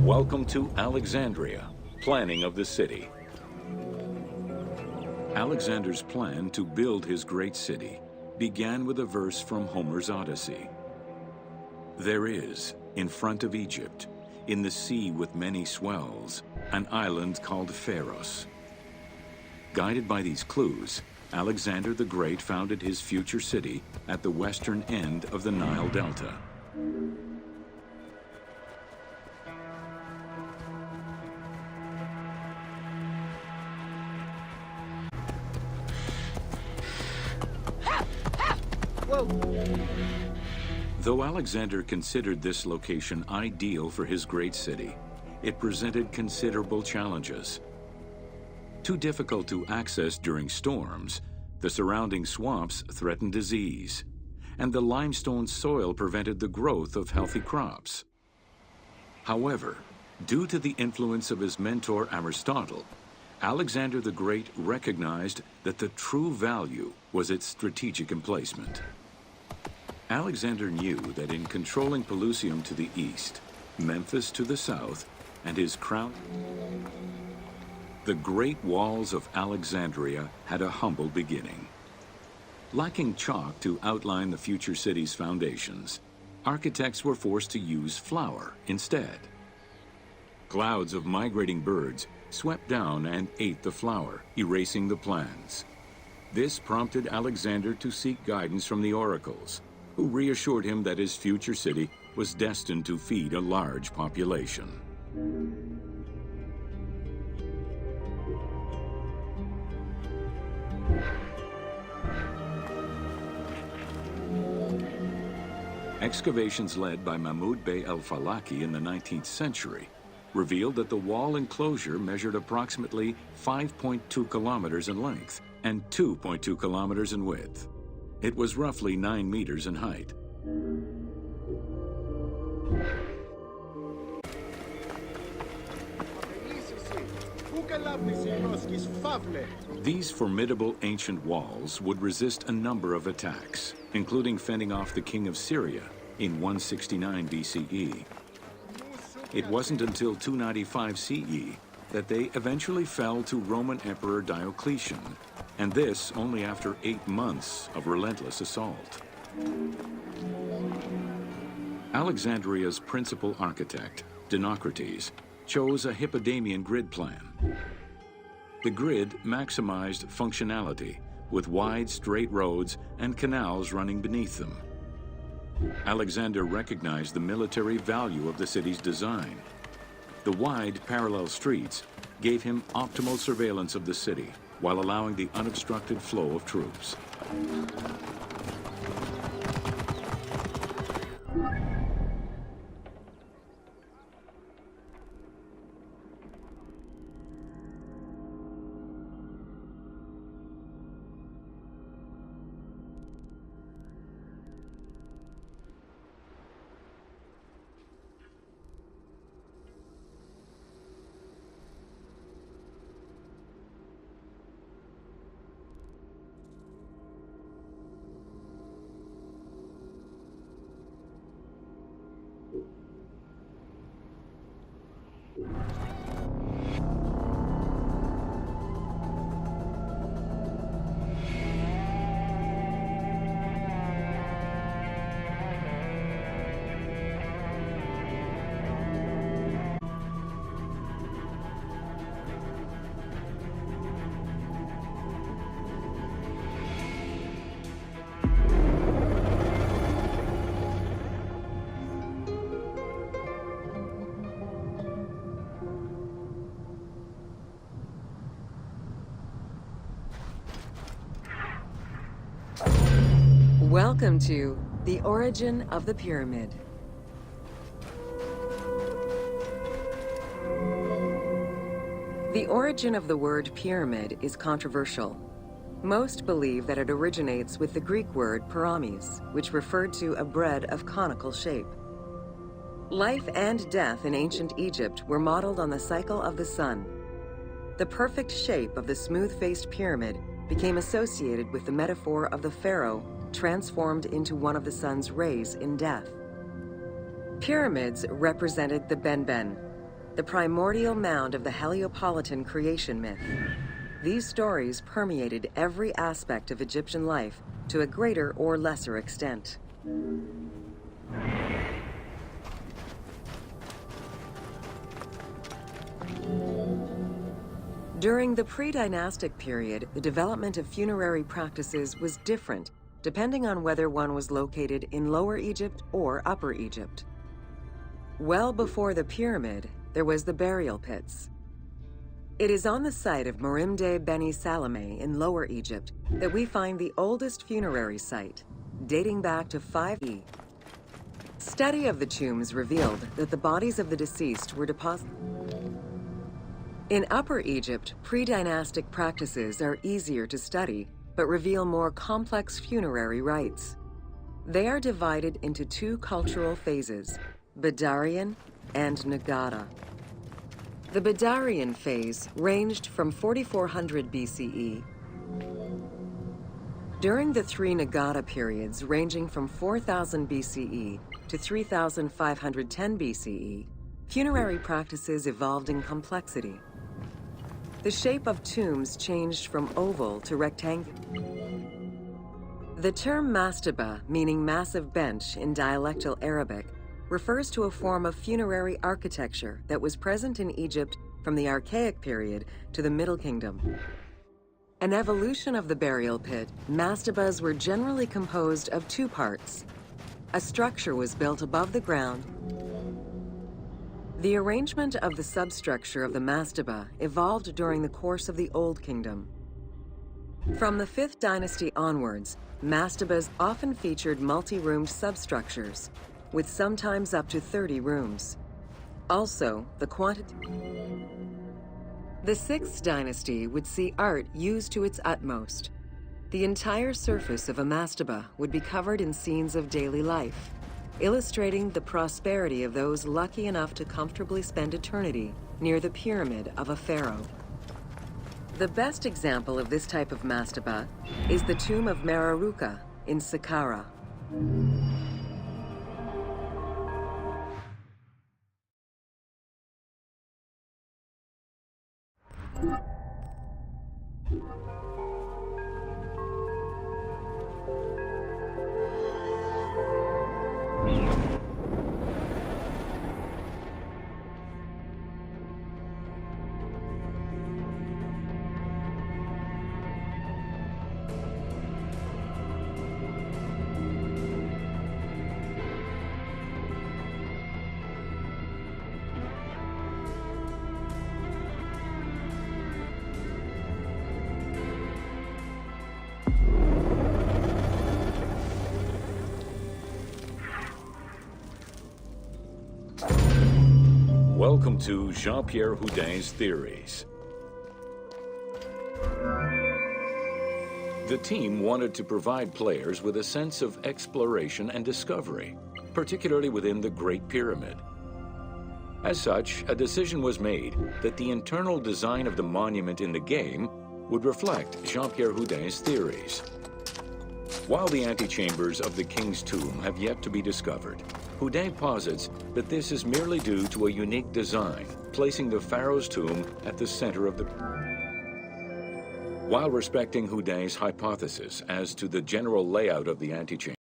Welcome to Alexandria, planning of the city. Alexander's plan to build his great city began with a verse from Homer's Odyssey. There is, in front of Egypt, in the sea with many swells, an island called Pharos. Guided by these clues, Alexander the Great founded his future city at the western end of the Nile Delta. Though Alexander considered this location ideal for his great city, it presented considerable challenges. Too difficult to access during storms, the surrounding swamps threatened disease, and the limestone soil prevented the growth of healthy crops. However, due to the influence of his mentor Aristotle, Alexander the Great recognized that the true value was its strategic emplacement. Alexander knew that in controlling Pelusium to the east, Memphis to the south, and his crown, the great walls of Alexandria had a humble beginning. Lacking chalk to outline the future city's foundations, architects were forced to use flour instead. Clouds of migrating birds swept down and ate the flour, erasing the plans. This prompted Alexander to seek guidance from the oracles, who reassured him that his future city was destined to feed a large population. Excavations led by Mahmud Bey el-Falaki in the 19th century revealed that the wall enclosure measured approximately 5.2 kilometers in length and 2.2 kilometers in width. It was roughly 9 meters in height. These formidable ancient walls would resist a number of attacks, including fending off the king of Syria in 169 BCE. It wasn't until 295 CE that they eventually fell to Roman Emperor Diocletian, and this only after 8 months of relentless assault. Alexandria's principal architect, Dinocrates, chose a Hippodamian grid plan. The grid maximized functionality with wide, straight roads and canals running beneath them. Alexander recognized the military value of the city's design. The wide, parallel streets gave him optimal surveillance of the city, while allowing the unobstructed flow of troops. Welcome to The Origin of the Pyramid. The origin of the word pyramid is controversial. Most believe that it originates with the Greek word pyramis, which referred to a bread of conical shape. Life and death in ancient Egypt were modeled on the cycle of the sun. The perfect shape of the smooth-faced pyramid became associated with the metaphor of the pharaoh transformed into one of the sun's rays in death. Pyramids represented the benben, the primordial mound of the Heliopolitan creation myth. These stories permeated every aspect of Egyptian life to a greater or lesser extent. During the pre-dynastic period, the development of funerary practices was different depending on whether one was located in Lower Egypt or Upper Egypt. Well before the pyramid, there was the burial pits. It is on the site of Merimde Beni Salome in Lower Egypt that we find the oldest funerary site, dating back to 5E. Study of the tombs revealed that the bodies of the deceased were deposited. In Upper Egypt, pre-dynastic practices are easier to study, but reveal more complex funerary rites. They are divided into two cultural phases, Badarian and Nagada. The Badarian phase ranged from 4400 BCE. During the three Nagada periods ranging from 4000 BCE to 3510 BCE, funerary practices evolved in complexity. The shape of tombs changed from oval to rectangular. The term mastaba, meaning massive bench in dialectal Arabic, refers to a form of funerary architecture that was present in Egypt from the Archaic period to the Middle Kingdom. An evolution of the burial pit, mastabas were generally composed of two parts. A structure was built above the ground. The arrangement of the substructure of the mastaba evolved during the course of the Old Kingdom. From the 5th dynasty onwards, mastabas often featured multi-roomed substructures, with sometimes up to 30 rooms. Also, the 6th dynasty would see art used to its utmost. The entire surface of a mastaba would be covered in scenes of daily life, illustrating the prosperity of those lucky enough to comfortably spend eternity near the pyramid of a pharaoh. The best example of this type of mastaba is the tomb of Mereruka in Saqqara. Welcome to Jean-Pierre Houdin's Theories. The team wanted to provide players with a sense of exploration and discovery, particularly within the Great Pyramid. As such, a decision was made that the internal design of the monument in the game would reflect Jean-Pierre Houdin's theories. While the antechambers of the King's Tomb have yet to be discovered, Houdin posits that this is merely due to a unique design, placing the pharaoh's tomb at the center of the... While respecting Houdin's hypothesis as to the general layout of the antechamber,